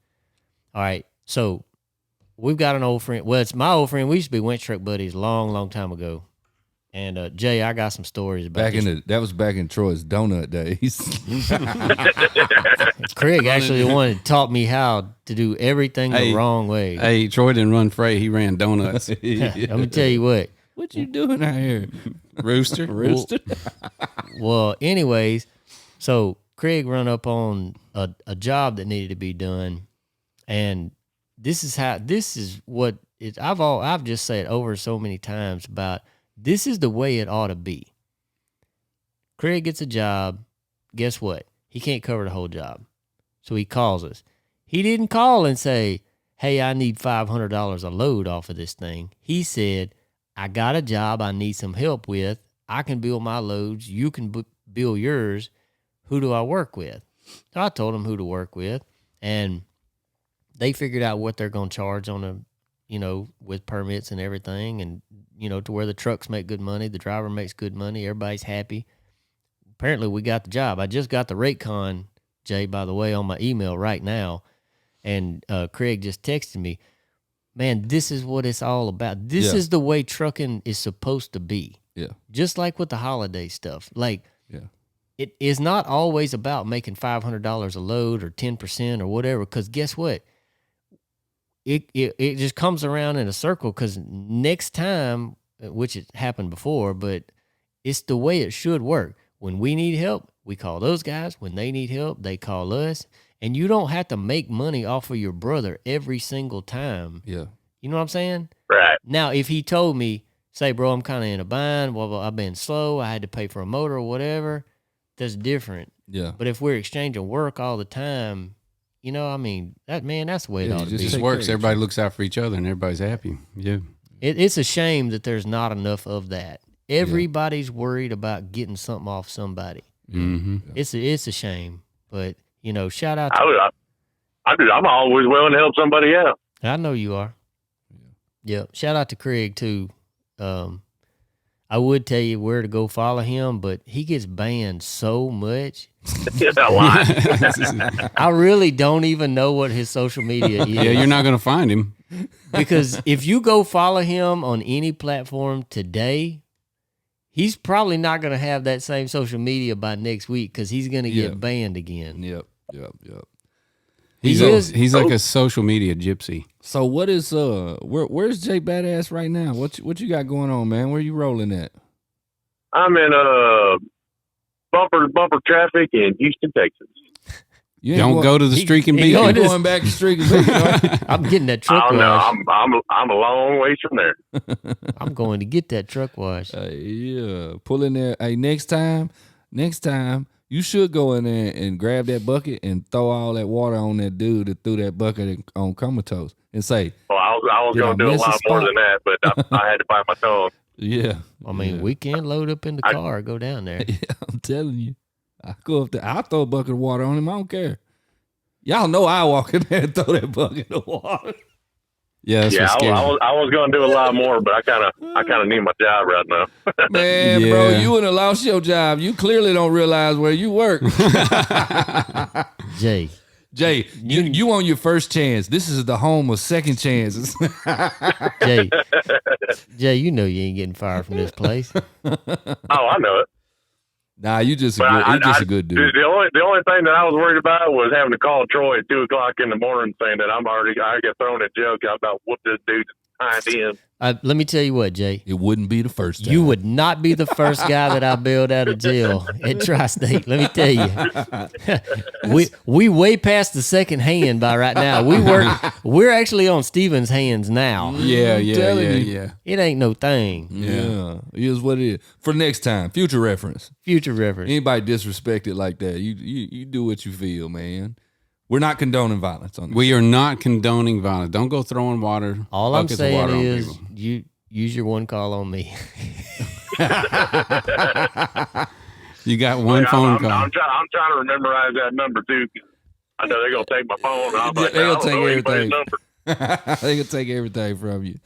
All right. So we've got an old friend. Well, it's my old friend. We used to be winch truck buddies long time ago. And Jay, I got some stories about That was back in Troy's donut days. Craig actually the one that taught me how to do everything Hey, the wrong way. Hey, Troy didn't run freight. He ran donuts. Let me tell you what. What you doing out here? Rooster. Well, anyways, so Craig run up on a job that needed to be done, and this is what it. I've just said over so many times about this is the way it ought to be. Craig gets a job. Guess what? He can't cover the whole job, so he calls us. He didn't call and say, "Hey, I need $500 a load off of this thing." He said, "I got a job I need some help with. I can bill my loads. You can bill yours. Who do I work with?" So I told him who to work with, and they figured out what they're going to charge on with permits and everything, and, to where the trucks make good money, the driver makes good money, everybody's happy. Apparently we got the job. I just got the rate con, Jay, by the way, on my email right now, and Craig just texted me, "Man, this is what it's all about. This is the way trucking is supposed to be." Yeah. Just like with the holiday stuff. Like, Yeah. it is not always about making $500 a load or 10% or whatever, because guess what? It just comes around in a circle, because next time, which it happened before, but it's the way it should work. When we need help, we call those guys. When they need help, they call us. And you don't have to make money off of your brother every single time. Yeah. You know what I'm saying? Right. Now, if he told me, say, "Bro, I'm kind of in a bind. Well, I've been slow. I had to pay for a motor or whatever," that's different. Yeah. But if we're exchanging work all the time, that's the way it Yeah, ought you to It be. just Take works. care of Everybody looks out for each other and everybody's happy. Yeah. It's a shame that there's not enough of that Everybody's worried about getting something off somebody. Mm-hmm. It's a shame, but shout out. I'm always willing to help somebody out. I know you are. Yeah. Shout out to Craig too. I would tell you where to go follow him, but he gets banned so much. A lot. I really don't even know what his social media is. Yeah, you're not going to find him. Because if you go follow him on any platform today, he's probably not going to have that same social media by next week because he's going to get banned again. Yep. He's like a social media gypsy. So what is where's Jay Badass right now? What you got going on, man? Where you rolling at? I'm in bumper to bumper traffic in Houston, Texas. You don't go to the Streaking Beach. You going back to Streaking Beach? I'm getting that truck Oh wash. no, I'm a long ways from there. I'm going to get that truck wash. Yeah, pull in there. Hey, next time, you should go in there and grab that bucket and throw all that water on that dude that threw that bucket on Comatose and say, Well, I was Did I going to do a miss a lot more spot? than that, but I had to bite my tongue. yeah. I mean, we can load up in the car, go down there. Yeah, I'm telling you. I go up there. I'll throw a bucket of water on him. I don't care. Y'all know I walk in there and throw that bucket of water. Yeah, that's Yeah, what's scary. I was going to do a lot more, but I kind of need my job right now. Man, bro, Yeah. you wouldn't have lost your job. You clearly don't realize where you work. Jay, Jay, you on your first chance. This is the home of second chances. Jay, you know you ain't getting fired from this place. Oh, I know it. Nah, you just But a good dude. The only thing that I was worried about was having to call Troy at 2:00 in the morning saying that I got thrown a joke about what this dude's behind in. Let me tell you what, Jay. It wouldn't be the first time. You would not be the first guy that I bailed out of jail at Tri-State. Let me tell you, we way past the second hand by right now. We're actually on Steven's hands now. Yeah. It ain't no thing. Yeah. Here's what it is. For next time, future reference. Future reference. Anybody disrespected like that, you do what you feel, man. We're not condoning violence on this. We are not condoning violence. Don't go throwing water. All I'm buckets of water saying on is people. you use your one call on me. You got one phone call. I'm trying to memorize that number too. 'Cause I know they're gonna take my phone. I'm like, They'll I don't take know anybody's everything. number. They can take everything from you.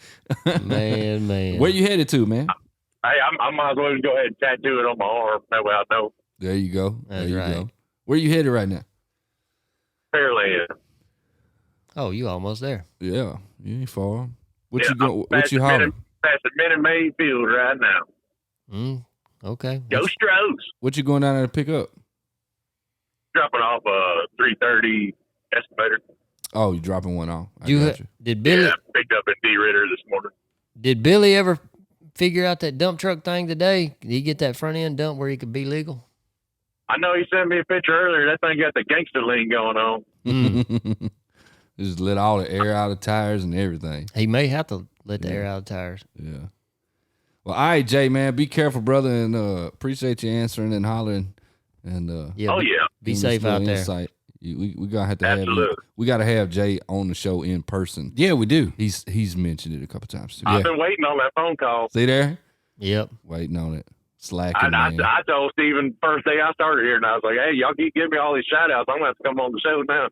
Man. Where you headed to, man? Hey, I might as well just go ahead and tattoo it on my arm. That way I know. There you go. That's there you right. go. Where you headed right now? Fairland. Oh, you almost there. Yeah, you ain't far. What Yeah, you go? I'm What past you the hollering? Past the Minute Maid Field right now. Okay. Go Stros. What you going down there to pick up? Dropping off a 330 excavator. Oh, you dropping one off. I got you. Did Billy Yeah, picked up in D Ritter this morning. Did Billy ever figure out that dump truck thing today? Did he get that front end dump where he could be legal? I know he sent me a picture earlier. That thing got the gangster lean going on. Just let all the air out of tires and everything. He may have to let the air out of tires. Yeah. Well, all right, Jay, man. Be careful, brother, and appreciate you answering and hollering. And Yeah, Oh, yeah. be giving us safe a little out there. insight. We gonna have to have you. Absolutely. We got to have Jay on the show in person. Yeah, we do. He's mentioned it a couple times too. I've been waiting on that phone call. See there, Yep. waiting on it. Slacking, I man. told Steven first day I started here, and I was like, hey, y'all keep giving me all these shout outs. I'm going to have to come on the show now.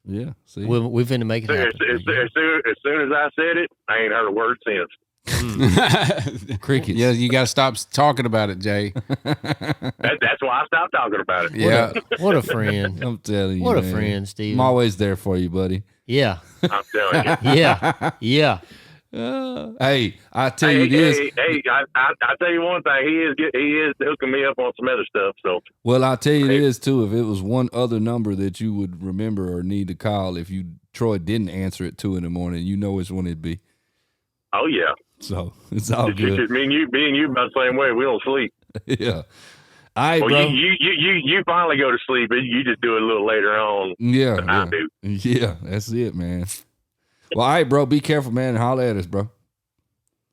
Yeah. See. We're finna make it As happen. soon as I said it, I ain't heard a word since. Crickets. Yeah, you got to stop talking about it, Jay. That's why I stopped talking about it. Yeah. What a friend. I'm telling you. What a man. friend, Steven. I'm always there for you, buddy. Yeah. I'm telling you. Yeah. Yeah. Hey, I tell you this. I tell you one thing. He is hooking me up on some other stuff. So Well, I'll tell you this too. If it was one other number that you would remember or need to call, if Troy didn't answer at 2 a.m, you know which one it'd be. oh yeah, So it's all it's just good. me and you about the same way. We don't sleep. Yeah. All right, Well, bro. you finally go to sleep. You just do it a little later on. Yeah. than I Yeah. do. Yeah. That's it, man. Well, all right, bro. Be careful, man, and holler at us, bro.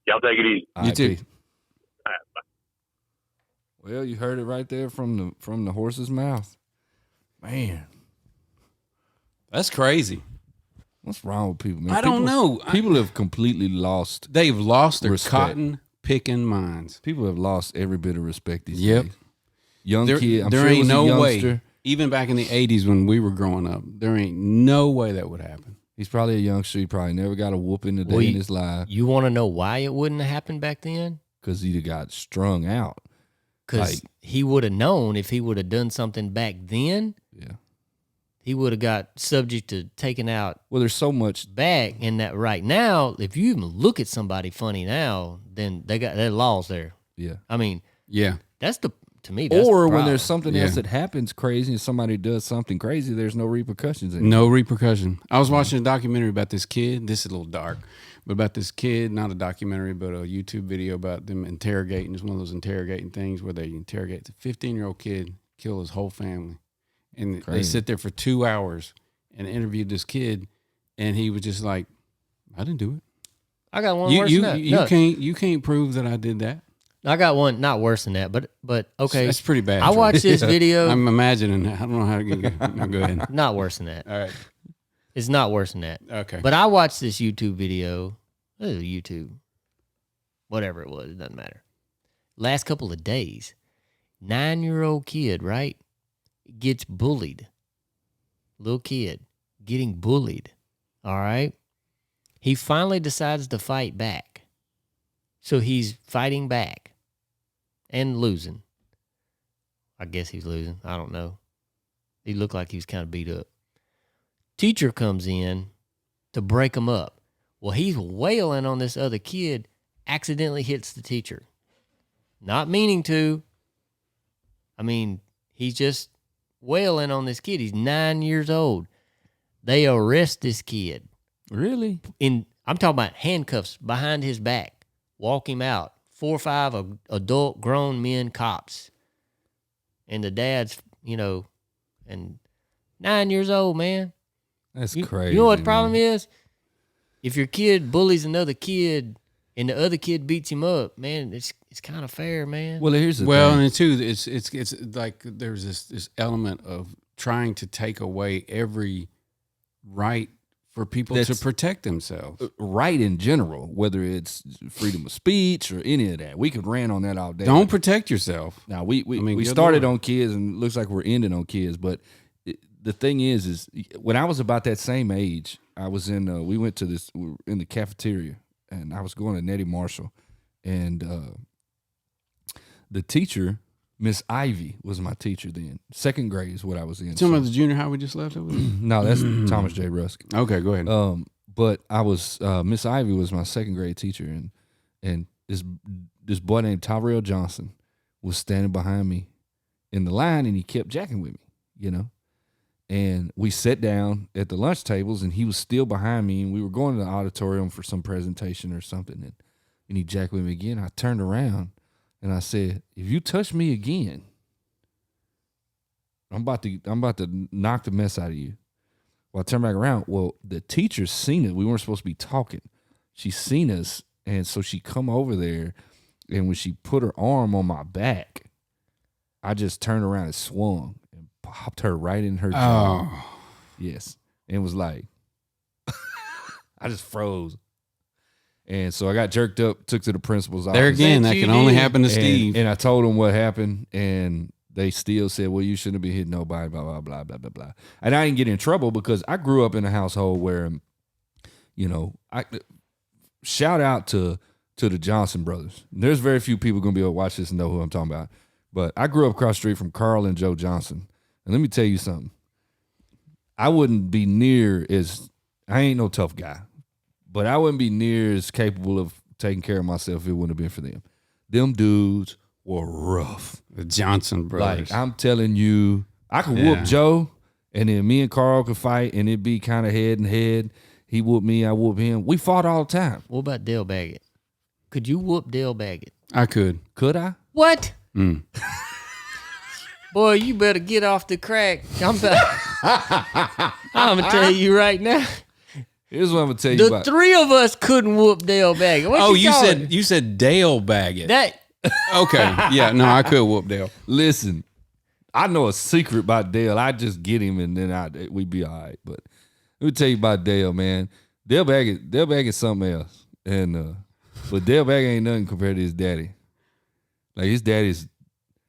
Y'all take it easy. All You right, too. peace. Well, you heard it right there from the horse's mouth. Man, That's crazy. what's wrong with people, man? I don't know. People have completely lost. They've lost their Respect. cotton picking minds. People have lost every bit of respect these Yep. days. Young There, kid. I'm there sure it ain't was no a way. youngster. Even back in the 80s when we were growing up, there ain't no way that would happen. He's probably a youngster. He probably never got a whooping a day Well, in his life You want to know why it wouldn't have happened back then? because he got strung out. Because he would have known if he would have done something back then, Yeah. he would have got subject to taking out Well, there's so much. back. And that right now, if you even look at somebody funny now, then they got their laws there. Yeah. I mean, Yeah. that's to me. That's Or the when problem. there's something Yeah. else that happens crazy and somebody does something crazy, there's no repercussions. Anymore. No repercussion. I was watching a documentary about this kid. This is a little dark, but about this kid, not a documentary, but a YouTube video about them interrogating. It's one of those interrogating things where they interrogate the 15-year-old kid, kill his whole family. And they Crazy. sit there for 2 hours and interviewed this kid. And he was just like, I didn't do it. I got one worse than that. No, You can't prove that I did that. I got one not worse than that, but okay. That's pretty bad. I Troy. watched this video. I'm imagining that. I don't know how to get. No, go ahead. Not worse than that. All right. It's not worse than that. Okay. But I watched this YouTube video. It was YouTube. Whatever it was, it doesn't matter. Last couple of days, 9-year-old kid, right, gets bullied. Little kid getting bullied. All right. He finally decides to fight back. So he's fighting back and losing. I guess he's losing. I don't know. He looked like he was kind of beat up. Teacher comes in to break him up. Well, he's wailing on this other kid, accidentally hits the teacher. Not meaning to. I mean, he's just wailing on this kid. He's 9 years old. They arrest this kid. Really? I'm talking about handcuffs behind his back. Walk him out. 4 or 5 adult grown men cops. And the dad's, and 9 years old, man. That's crazy. You know what the problem man. is? If your kid bullies another kid and the other kid beats him up, man, it's kind of fair, man. Well, here's the Well, thing. and too, it's like there's this element of trying to take away every right for people to That's- protect themselves. Right in general, whether it's freedom of speech or any of that, we could rant on that all day. Don't protect yourself. Now we good started Lord. on kids, and it looks like we're ending on kids. But the thing is when I was about that same age, I was in. We went to this. We were in the cafeteria, and I was going to Nettie Marshall, and the teacher, Miss Ivy, was my teacher then. Second grade is what I was in. Tell me about the junior high we just left over there. No, that's Thomas J. Rusk. Okay, go ahead. But I was Miss Ivy was my second grade teacher, and this boy named Tyrell Johnson was standing behind me in the line, and he kept jacking with me, And we sat down at the lunch tables, and he was still behind me, and we were going to the auditorium for some presentation or something, and he jacked with me again. I turned around and I said, "If you touch me again, I'm about to knock the mess out of you." Well, I turned back around. Well, the teacher seen it. We weren't supposed to be talking. She seen us, and so she come over there, and when she put her arm on my back, I just turned around and swung and popped her right in her jaw. Oh, Yes. And it was like, I just froze. And so I got jerked up, took to the principal's office. there again, that can only happen to Steve. And I told them what happened, and they still said, well, you shouldn't have been hitting nobody, blah, blah, blah, blah, blah, blah. And I didn't get in trouble because I grew up in a household where, I shout out to the Johnson brothers. There's very few people going to be able to watch this and know who I'm talking about. But I grew up across the street from Carl and Joe Johnson. And let me tell you something. I wouldn't be near I ain't no tough guy, but I wouldn't be near as capable of taking care of myself if it wouldn't have been for them. Them dudes were rough. The Johnson brothers. Like, I'm telling you, I could Yeah. whoop Joe, and then me and Carl could fight, and it'd be kind of head and head. He whooped me, I whooped him. We fought all the time. What about Dale Baggett? Could you whoop Dale Baggett? I could. Could I? What? Mm. Boy, you better get off the crack. I'm gonna tell you right now. Here's what I'm gonna tell you The about. three of us couldn't whoop Dale Baggett. What Oh, you calling it? you said Dale Baggett. That. Okay, yeah, no, I could whoop Dale. Listen, I know a secret about Dale. I just get him, and then we'd be all right. But let me tell you about Dale, man. Dale Baggett's something else. And But Dale Baggett ain't nothing compared to his daddy. Like his daddy's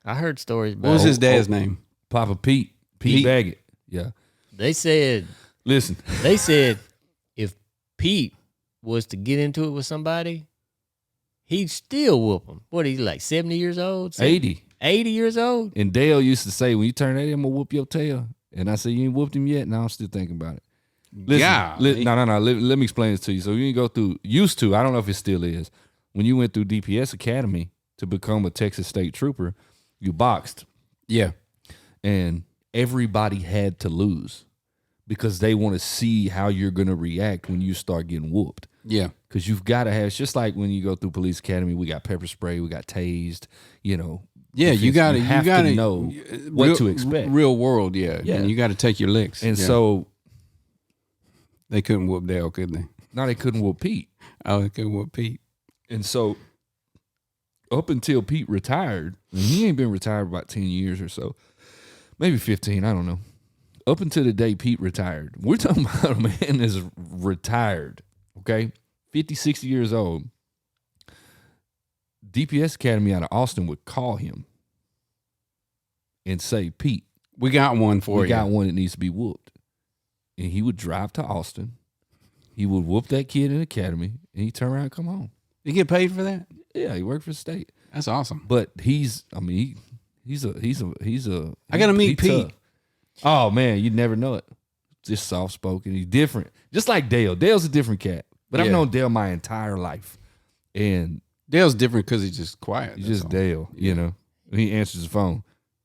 I heard stories about What was his dad's name? Papa Pete Baggett. Yeah. They said Listen, if Pete was to get into it with somebody, he'd still whoop him. What, he's like 70 years old? 80. 80 years old? And Dale used to say, when you turn 80, I'm going to whoop your tail. And I said, you ain't whooped him yet? No, I'm still thinking about it. Listen, no. Let me explain this to you. So you go through, used to, I don't know if it still is, when you went through DPS Academy to become a Texas State Trooper, you boxed. Yeah. And everybody had to lose because they want to see how you're going to react when you start getting whooped. Yeah. Because you've got to have, it's just like when you go through police academy, we got pepper spray, we got tased, you know. Yeah, you got to know what to expect. Real world, yeah. And you got to take your licks. And so they couldn't whoop Dale, could they? No, they couldn't whoop Pete. Oh, they couldn't whoop Pete. And so up until Pete retired, and he ain't been retired about 10 years or so, maybe 15, I don't know. Up until the day Pete retired, we're talking about a man that's retired, okay? 50, 60 years old. DPS Academy out of Austin would call him and say, Pete, we got one for you. We got one that needs to be whooped. And he would drive to Austin. He would whoop that kid in the academy, and he'd turn around and come home. You get paid for that? Yeah, he worked for the state. That's awesome. But he's a. I got to meet Pete. Tough. Oh man, you'd never know it. Just soft spoken. He's different, just like Dale. Dale's a different cat. But I've known Dale my entire life, and Dale's different because he's just quiet. He's just all. Dale. You know, he answers the phone.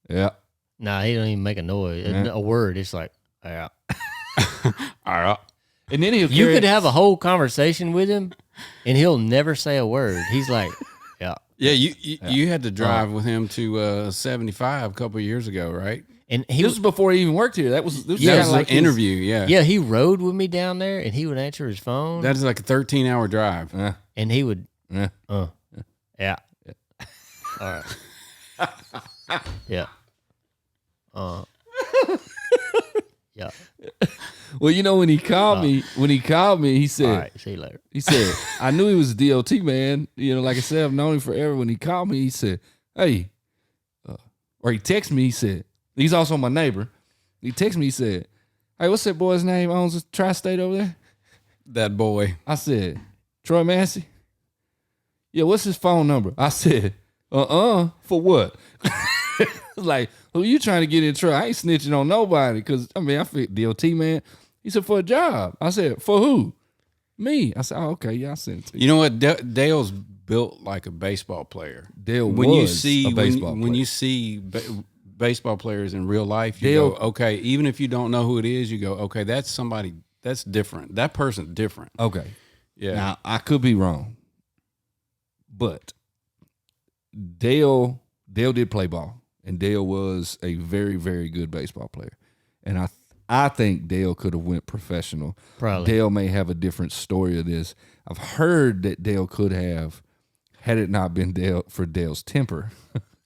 Yeah. Nah, he don't even make a noise. A word. It's like, yeah. All right. And then you could have a whole conversation with him, and he'll never say a word. He's like, yeah. Yeah, you had to drive with him to 75 a couple of years ago, right? And this was before he even worked here. That was like an interview. Yeah, he rode with me down there, and he would answer his phone. That's like a 13-hour drive, and he would, yeah. All right, yeah, yeah. Well, you know, when he called me, he said, all right, see you later. He said, I knew he was a DOT man. You know, like I said, I've known him forever. When he called me, he said, hey, or he texted me, he said, he's also my neighbor. He texted me, he said, hey, what's that boy's name owns a tri-state over there? That boy. I said, Troy Massey? Yeah, what's his phone number? I said, for what? Like, who you trying to get in trouble? I ain't snitching on nobody because, I mean, I feel DOT, man. He said, for a job. I said, for who? Me. I said, oh, okay, yeah, I sent it to you. You know what? Dale's built like a baseball player. Dale was a baseball player. When you see baseball players in real life, you go, okay, even if you don't know who it is, you go, okay, that's somebody, that's different. That person's different. Okay. Yeah. Now, I could be wrong, but Dale did play ball. And Dale was a very, very good baseball player. And I think Dale could have went professional. Probably. Dale may have a different story of this. I've heard that Dale could have, had it not been for Dale's temper.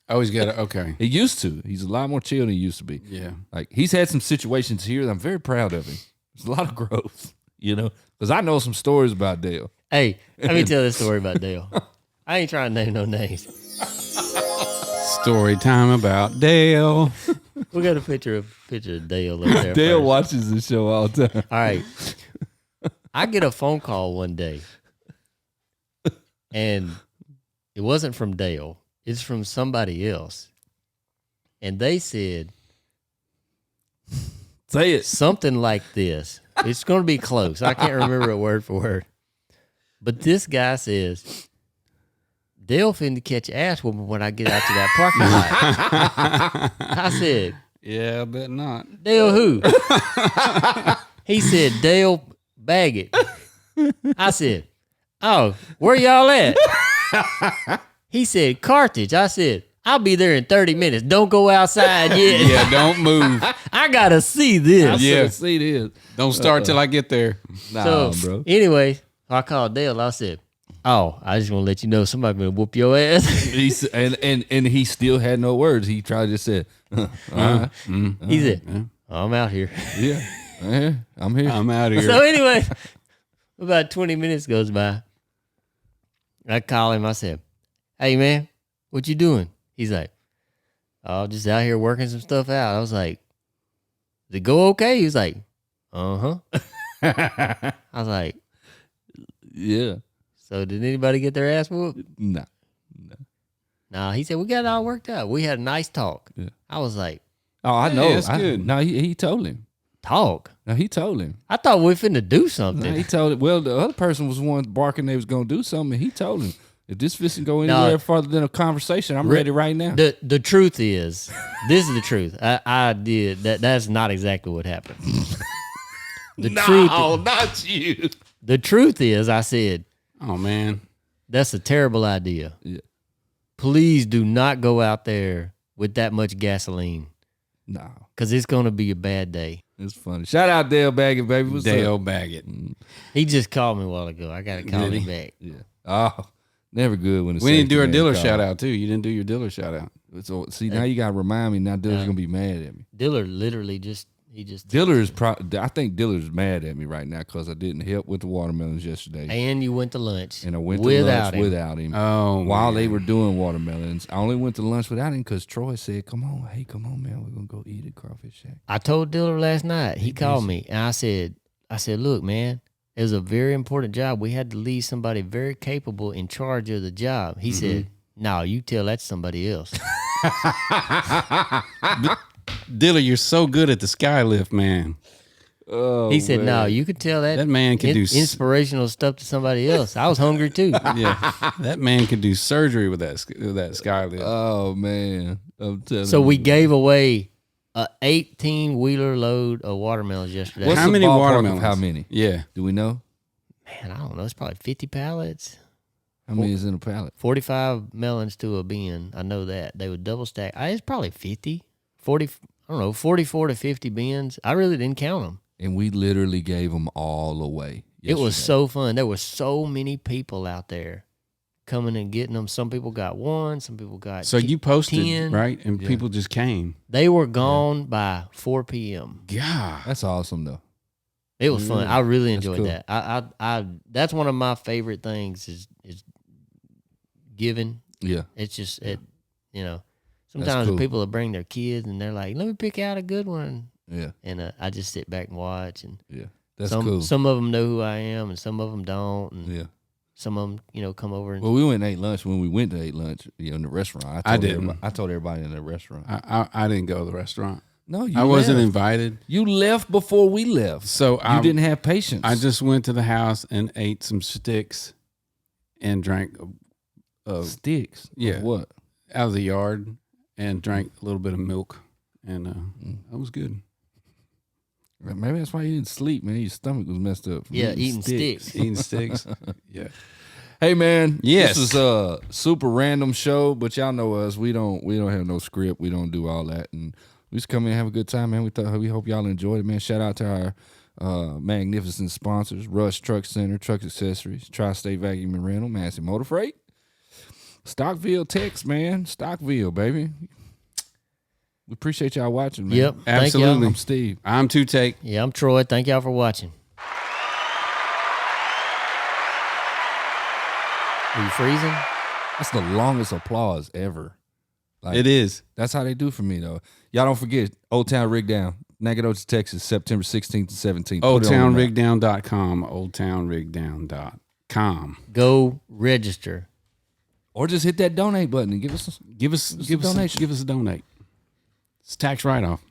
Oh, he's got it. Okay. He used to. He's a lot more chill than he used to be. Yeah. Like, he's had some situations here that I'm very proud of him. There's a lot of growth, you know, because I know some stories about Dale. Hey, let me tell this story about Dale. I ain't trying to name no names. Story time about Dale. We got a picture of Dale up there. Dale first. watches the show all the time. All right. I get a phone call one day, and it wasn't from Dale. It's from somebody else. And they said, say it. Something like this. It's going to be close. I can't remember it word for word. But this guy says, Dale finna catch ass whooping when I get out to that parking lot. I said, yeah, I bet not. Dale who? He said, Dale Baggett. I said, oh, where y'all at? He said, Carthage. I said, I'll be there in 30 minutes. Don't go outside yet. Yeah, don't move. I got to see this. Yeah. See this. Don't start till I get there. Nah, So, bro. anyway, I called Dale. I said, oh, I just want to let you know somebody's going to whoop your ass. And he still had no words. He tried to just said, He said, I'm out here. yeah, I'm here. I'm out of here. So anyway, about 20 minutes goes by. I call him. I said, "Hey man, what you doing?" He's like, "Oh, just out here working some stuff out." I was like, "Did it go okay?" He was like, "Uh-huh." I was like, Yeah. "So did anybody get their ass whooped?" Nah. Nah, he said, "We got it all worked out. We had a nice talk." Yeah. I was like, Oh, I Hey, know. that's good. No, he told him. "Talk?" No, he told him. I thought we finna do No, something. he told it. Well, the other person was the one barking they was gonna do something. And he told him, if this doesn't go anywhere further than a conversation, I'm ready right now. The truth is, this is the truth. I did that. That's not exactly what happened. Not you. The truth is, I said, Oh man. that's a terrible idea. Yeah. Please do not go out there with that much gasoline, No, because it's gonna be a bad day. it's funny. Shout out Dale Baggett, baby. What's Dale up? Baggett. He just called me a while ago. I gotta call Did him he? back. Yeah. Oh, never good when it's We didn't do our dealer shout out too. You didn't do your dealer shout out. So see, now you gotta remind me. Now Diller's gonna be mad at me. Diller literally just Diller is I think Diller's mad at me right now because I didn't help with the watermelons yesterday, and you went to lunch and I went to without lunch him. without him. Oh, While man. they were doing watermelons, I only went to lunch without him because Troy said, "Come on, man, we're gonna go eat at Crawfish Shack." I told Diller last night. He called me and I said, "Look, man, it was a very important job. We had to leave somebody very capable in charge of the job." He said, "No, you tell that to somebody else." Diller, you're so good at the skylift, man. Oh, He said, "No, you could tell that That man can do inspirational stuff to somebody else." I was hungry too. Yeah, that man could do surgery with that skylift. Oh man, I'm telling So you. we gave away a 18-wheeler load of watermelons yesterday. What's How the many ballpark of watermelons? how many? Yeah, Do we know Man, I don't know. It's probably 50 pallets. how many is in a pallet? 45 melons to a bin. I know that. They would double stack. It's probably 50, 40, I don't know, 44 to 50 bins. I really didn't count them. And we literally gave them all away. It was yesterday. so fun. There were so many people out there coming and getting them. Some people got one. Some people got so you posted 10. right, and people just came. They were gone by 4 p.m. God, That's awesome though. It was fun. I really That's enjoyed cool. that. I that's one of my favorite things is giving. Yeah. It's just sometimes cool. people will bring their kids and they're like, "Let me pick out a good one," Yeah. and I just sit back and watch. And Yeah. That's some cool. some of them know who I am, and some of them don't. And Yeah. some of them, come over and Well, we went and ate lunch. When we went to eat lunch, in the restaurant, I didn't. I told everybody in the restaurant. I didn't go to the restaurant. No, you I wasn't left. invited. You left before we left. So You didn't have patience. I just went to the house and ate some sticks and drank sticks. yeah. Of what? out of the yard and drank a little bit of milk, and that was good. Maybe that's why you didn't sleep, man. Your stomach was messed up. from eating sticks. Eating sticks. Yeah. Hey man, Yes. this is a super random show, but y'all know us. We don't have no script. We don't do all that, and we just come in and have a good time, man. We hope y'all enjoyed it, man. Shout out to our magnificent sponsors: Rush Truck Center, Truck Accessories, Tri-State Vacuum and Rental, Massey Motor Freight, Stockville Tex, man, Stockville, baby. We appreciate y'all watching, man. Yep. Thank Absolutely. y'all. I'm Steve. I'm Two Take. Yeah, I'm Troy. Thank y'all for watching. Are you freezing? That's the longest applause ever. Like, It is. That's how they do for me, though. Y'all don't forget, Oldtown Rig Down, Nacogdoches, Texas, September 16th to 17th. Put it on the map. Oldtownrigdown.com. Oldtownrigdown.com. Go register. Or just hit that donate button and give us Give us a donation. Give us a donate. It's tax write off.